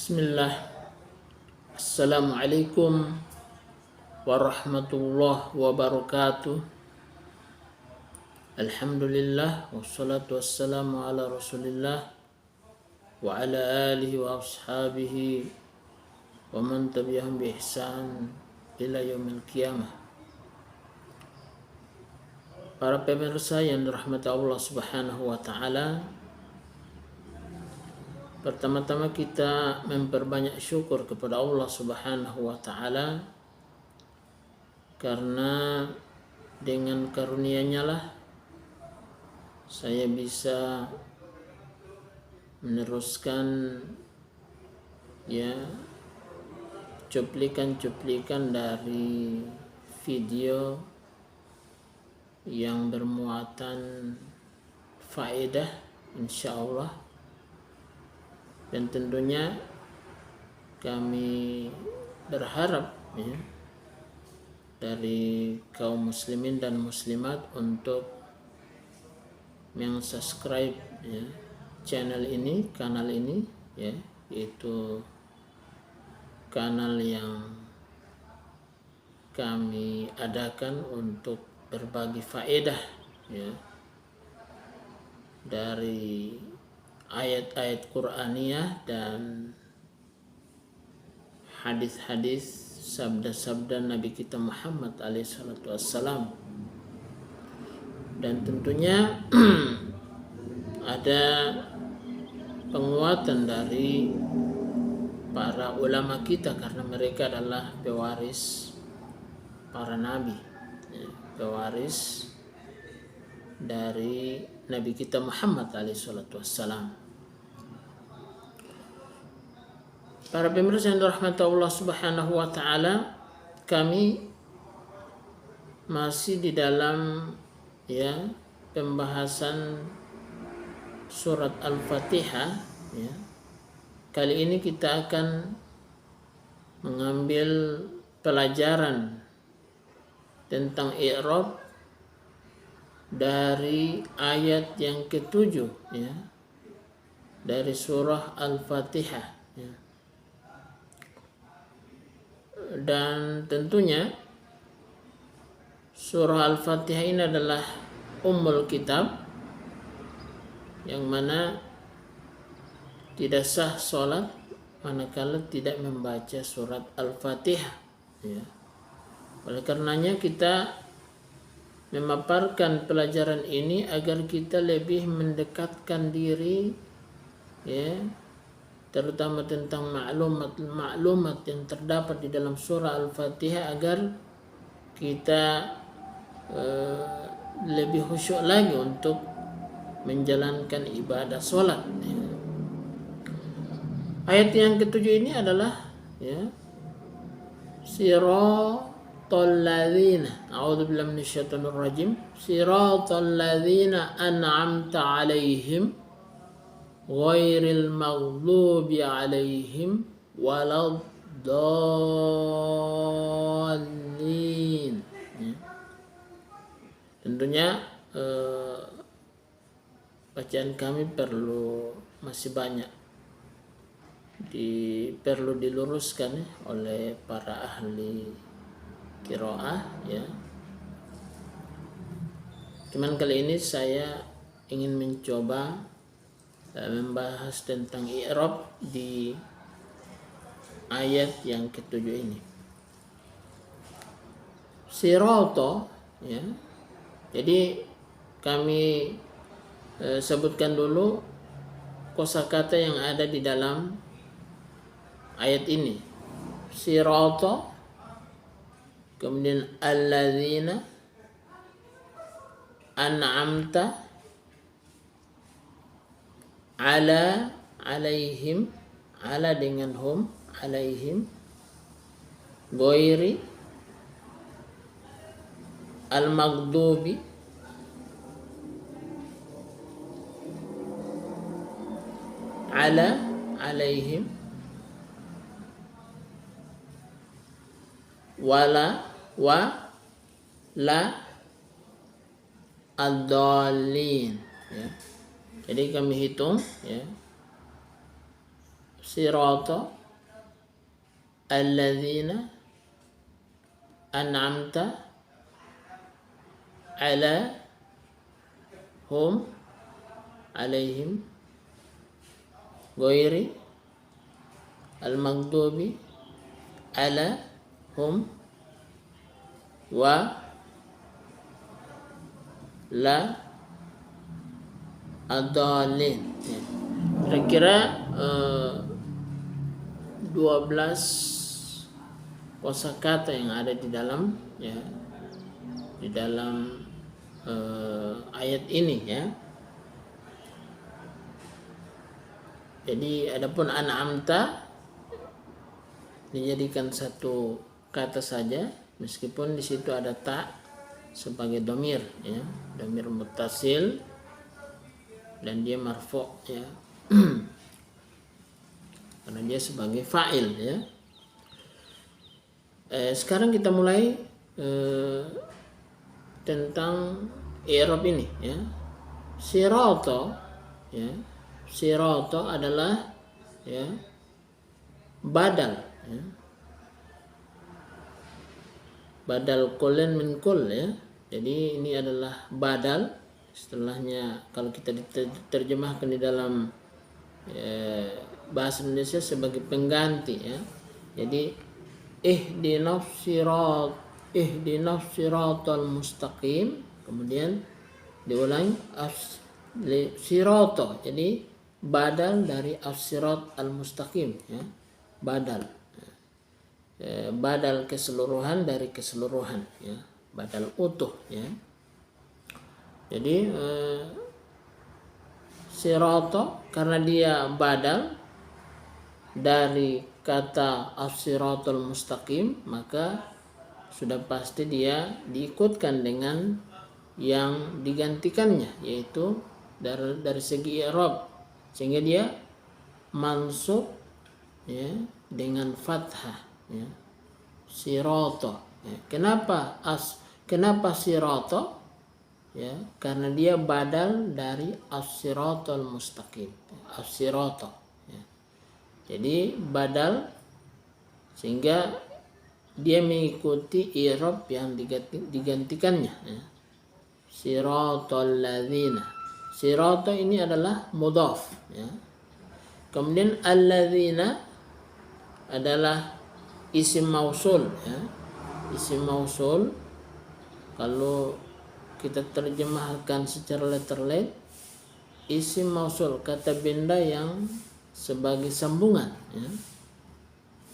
Bismillah. Assalamualaikum warahmatullahi wabarakatuh. Alhamdulillah wassalatu wassalamu ala Rasulillah wa ala alihi wa ashabihi wa man tabi'ahum bi ihsan ila yaumil qiyamah. Para pemirsa yang dirahmati Allah Subhanahu wa taala, pertama-tama kita memperbanyak syukur kepada Allah Subhanahu wa taala karena dengan karunia-Nya lah saya bisa meneruskan cuplikan-cuplikan dari video yang bermuatan faedah insyaallah. Dan tentunya kami berharap dari kaum muslimin dan muslimat untuk subscribe channel ini, kanal ini yaitu kanal yang kami adakan untuk berbagi faedah dari ayat-ayat Qur'aniyah dan hadis-hadis sabda-sabda Nabi kita Muhammad alaihissalam. Dan tentunya ada penguatan dari para ulama kita karena mereka adalah pewaris para nabi, pewaris dari Nabi kita Muhammad alaihissalam. Para pemirsa yang dirahmati Allah Subhanahu wa taala, kami masih di dalam pembahasan surat Al-Fatihah. Kali ini kita akan mengambil pelajaran tentang i'rab dari ayat yang ke-7 dari surah Al-Fatihah. Dan tentunya surah Al-Fatihah ini adalah ummul kitab, yang mana tidak sah sholat manakala tidak membaca surat Al-Fatihah. Oleh karenanya kita memaparkan pelajaran ini agar kita lebih mendekatkan diri terutama tentang maklumat yang terdapat di dalam surah Al-Fatihah, agar kita lebih khusyuk lagi untuk menjalankan ibadah sholat. Ayat yang ke-7 ini adalah siratal ladzina, a'udzubillahi minasyaitonir rajim, siratal ladzina an'amta 'alaihim ghairil maghdubi 'alaihim waladdallin. Tentunya bacaan kami masih banyak perlu diluruskan oleh para ahli qiraah Cuman kali ini saya ingin mencoba membahas tentang i'rab di ayat yang ke-7 ini. Sirata jadi kami sebutkan dulu kosakata yang ada di dalam ayat ini. Sirata, kemudian alladzina, an'amta, alaihim, ala dengan hum, alaihim, ghairi, al-maghdubi, alaihim, la ad-dallin. Jadi kami hitung sirata alladzina an'amta ala hum alaihim ghairi al-maghdubi ala hum wa la adalin. Kira-kira 12 kosakata yang ada di dalam di dalam ayat ini ya. Jadi adapun an'amta dijadikan satu kata saja meskipun di situ ada ta sebagai domir ya, domir muttasil dan dia marfu ya. Karena dia sebagai fa'il ya. Sekarang kita mulai tentang i'rab ini ya. Sirata ya. Sirata adalah ya badal ya. Badal kullin min kull ya. Jadi ini adalah badal, setelahnya kalau kita diterjemahkan di dalam bahasa Indonesia sebagai pengganti ya. Jadi ihdinas siratal mustaqim, kemudian diulangi sirata, jadi badal dari as-sirat al-mustaqim ya. Badal keseluruhan dari keseluruhan ya, badal utuh ya. Jadi sirata karena dia badal dari kata as-siratul mustaqim, maka sudah pasti dia diikutkan dengan yang digantikannya, yaitu dari segi i'rab, sehingga dia mansub ya dengan fathah ya. Sirata ya. Kenapa sirata ya? Karena dia badal dari as-siratal mustaqim, as-sirata ya. Jadi badal sehingga dia mengikuti i'rab yang digantikannya ya. Siratal ladzina, sirata ini adalah mudhaf ya. Kemudian alladzina adalah isim mausul ya. Isim mausul kalau kita terjemahkan secara letterlet, isim mausul kata benda yang sebagai sambungan ya.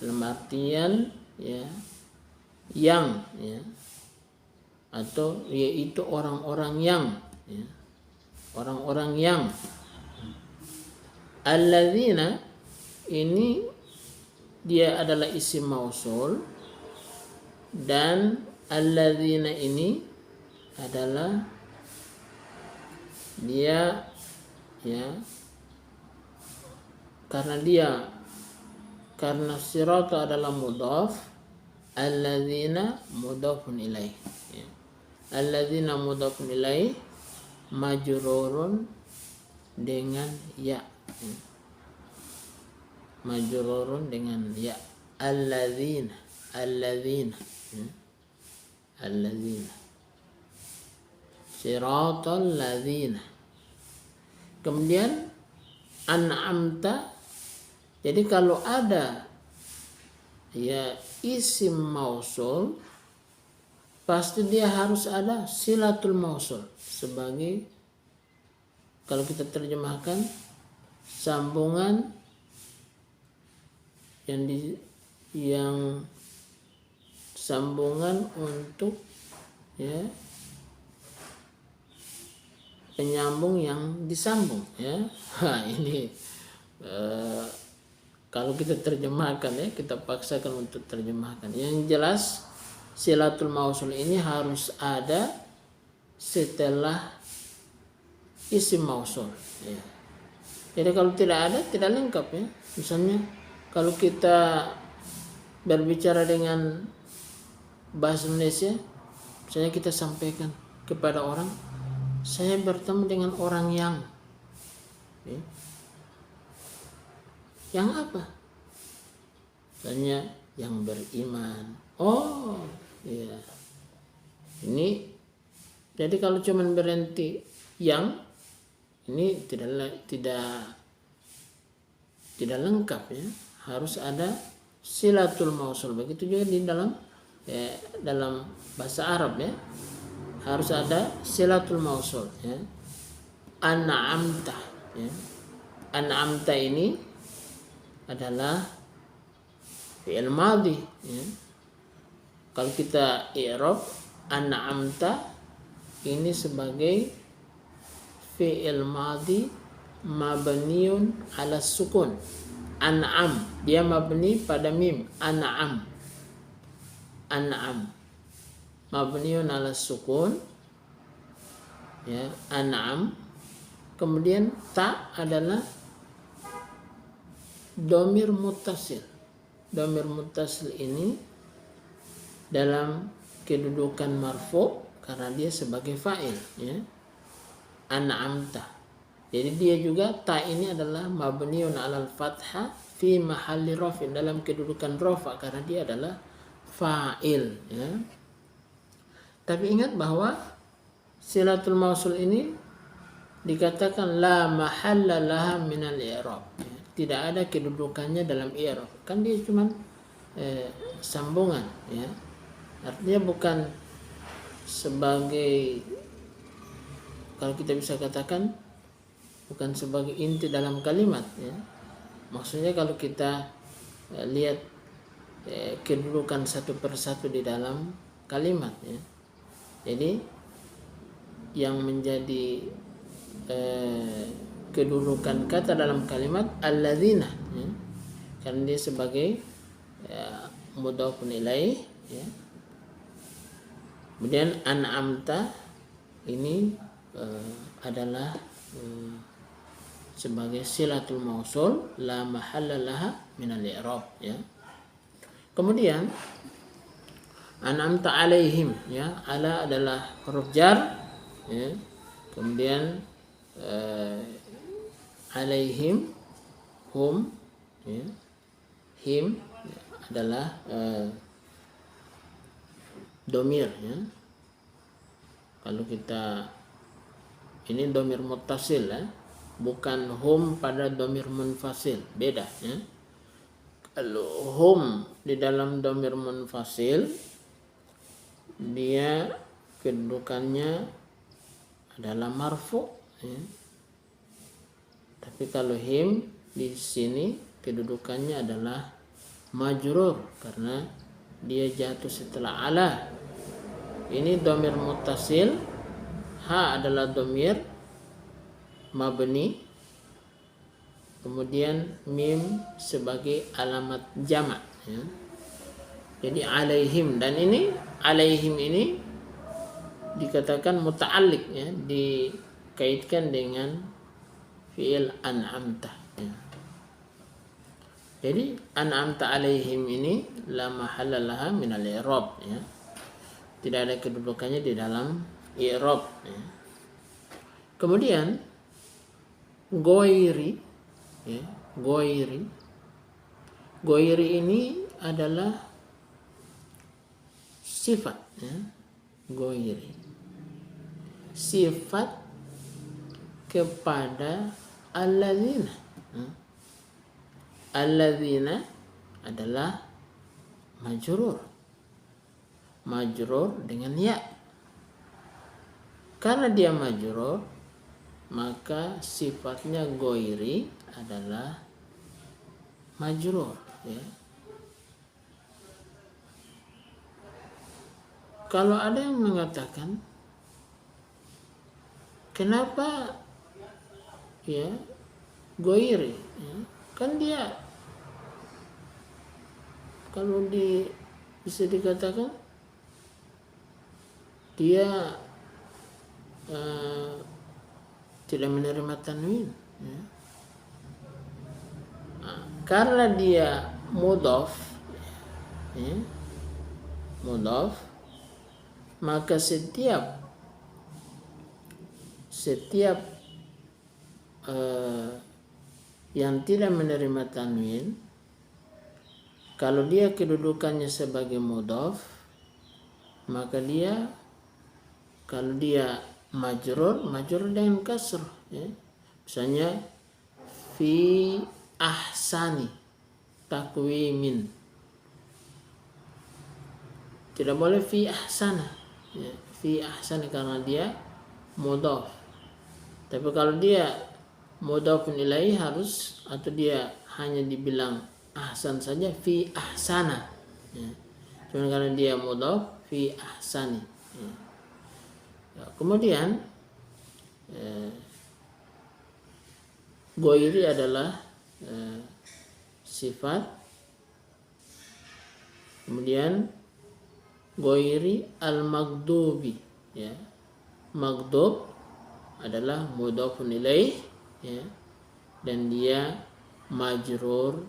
Dalam artian ya yang ya, atau yaitu orang-orang yang ya. Orang-orang yang. Alladzina ini dia adalah isim mausul, dan alladzina ini adalah dia ya, karena sirata adalah mudhaf, alladzina mudhafun ilaih ya. Alladzina mudhafun ilaih majrurun dengan ya, majrurun dengan ya. Alladzina siratal ladzina. Kemudian an'amta, jadi kalau ada ya isim mausul, pasti dia harus ada silatul mausul sebagai, kalau kita terjemahkan, sambungan yang sambungan untuk ya penyambung yang disambung ya. Nah, ini kalau kita terjemahkan ya, kita paksakan untuk terjemahkan. Yang jelas silatul mausul ini harus ada setelah isim mausul ya. Jadi kalau tidak ada, tidak lengkap ya. Misalnya kalau kita berbicara dengan bahasa Indonesia, misalnya kita sampaikan kepada orang, saya bertemu dengan orang yang ya. Yang apa? Misalnya yang beriman. Oh, iya. Ini jadi kalau cuman berhenti yang ini tidak lengkap ya. Harus ada silatul mausul. Begitu juga di dalam bahasa Arab ya. Harus ada silatul mausul ya. An'amta ya. An'amta ini adalah fi'il madhi ya. Kalau kita i'rab an'amta ini sebagai fi'il madhi mabniun ala sukun. An'am dia mabni pada mim. An'am mabniun ala sukun ya. An'am. Kemudian ta adalah domir muttasil. Domir muttasil ini dalam kedudukan marfu karena dia sebagai fa'il ya. An'amta. Jadi dia juga ta ini adalah mabniun 'alal fathah fi mahalli raf'in, dalam kedudukan rafa karena dia adalah fa'il ya. Tapi ingat bahwa silatul mausul ini dikatakan la mahalla laha minal i'rab. Tidak ada kedudukannya dalam i'rab. Kan dia cuman sambungan ya. Artinya bukan sebagai, kalau kita bisa katakan bukan sebagai inti dalam kalimat ya. Maksudnya kalau kita lihat kedudukan satu persatu di dalam kalimat ya. Jadi yang menjadi kedudukan kata dalam kalimat alladzina ya. Karena dia sebagai mudhafun ilaih ya. Kemudian an'amta ini adalah sebagai silatul mausul la mahalla laha minal i'rab ya. Kemudian an'amta alaihim ya. Ala adalah huruf jar ya. Kemudian alaihim hum ya. Him adalah domir ya. Kalau kita ini domir muttasil ya, bukan hum pada domir munfasil, beda ya. Kalau hum di dalam domir munfasil dia kedudukannya adalah marfu ya. Tapi kalau him di sini kedudukannya adalah majrur karena dia jatuh setelah ala. Ini domir muttasil, ha adalah domir mabni, kemudian mim sebagai alamat jamak ya. Jadi alaihim, dan ini alaihim ini dikatakan muta'alliq ya, dikaitkan dengan fi'il an'amta ya. Jadi an'amta alaihim ini la mahalla laha minal i'rab ya. Tidak ada kedudukannya di dalam i'rab ya. Kemudian goiri ya, goiri ini adalah sifat ya. Goiri sifat kepada alladzina. Alladzina adalah majrur dengan ya. Karena dia majrur, maka sifatnya goiri adalah majrur ya. Kalau ada yang mengatakan kenapa ya goiri ya? Kan dia kalau bisa dikatakan dia tidak menerima tanwin ya. Karena dia mudhaf ya, mudhaf, maka setiap yang tidak menerima tanwin, kalau dia kedudukannya sebagai mudhaf, maka dia kalau dia majrur dengan kasr, ya. Misalnya fi ahsani takwimin, tidak boleh fi ahsana, ya. Fi ahsani karena dia mudhaf. Tapi kalau dia mudhafun ilaih harus, atau dia hanya dibilang ahsan saja, fi ahsana, ya. Cuma karena dia mudhaf, fi ahsani, ya. Kemudian goiri adalah sifat. Kemudian goiri al-maghdubi, ya. Maghdub adalah mudhafun ilaih, ya, dan dia majrur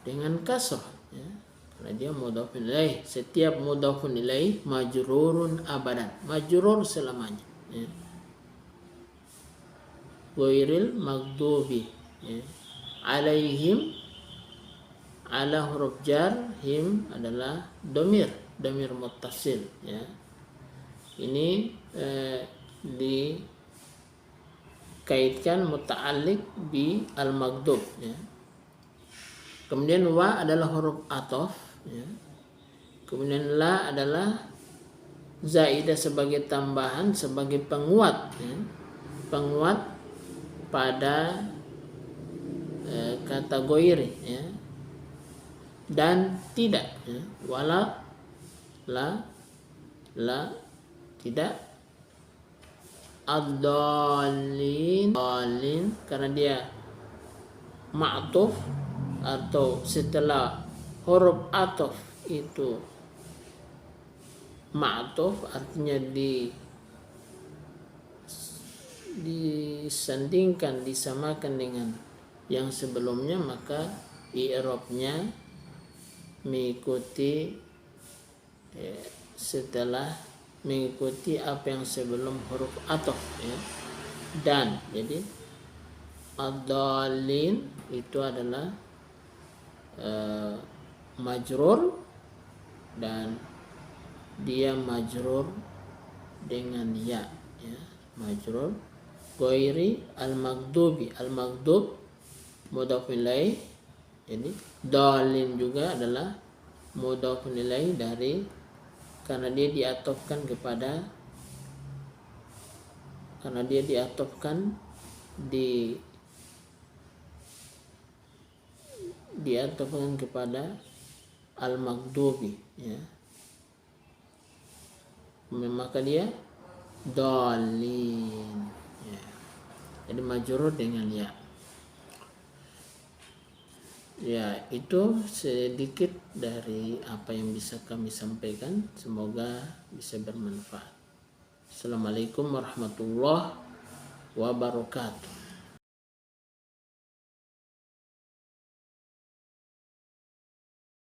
dengan kasrah, ya. Karena dia mudhafun ilaih. Setiap mudhafun ilaih majrurun abadan, majrur selamanya, ya. Ghairil maghdubi, ya. Alaihim, ala huruf jar, him adalah domir muttasil, ya. Ini dikaitkan muta'alliq bi al-maghdub, ya. Kemudian wa adalah huruf ataf, ya. Kemudian la adalah zaidah sebagai tambahan, sebagai penguat, ya. Penguat pada kata goiri, ya. Dan tidak, ya. Wala, la tidak, ad-dallin karena dia ma'tuf, atau setelah huruf ataf itu ma'tuf, artinya disandingkan, disamakan dengan yang sebelumnya, maka i'rabnya mengikuti mengikuti apa yang sebelum huruf ataf, ya. Dan jadi ad-dallin itu adalah majrur, dan dia majrur dengan ya, ya. Majrur. Ghairi al-maghdubi, al-maghdub mudhaf ilaih, jadi dallin juga adalah mudhaf ilaih dari, karena dia diatofkan kepada, karena dia diatofkan diatofkan kepada al-maghdubi, ya. Maka dia dallin, ya. Jadi majrur dengan ya. Ya, itu sedikit dari apa yang bisa kami sampaikan. Semoga bisa bermanfaat. Assalamualaikum warahmatullahi wabarakatuh.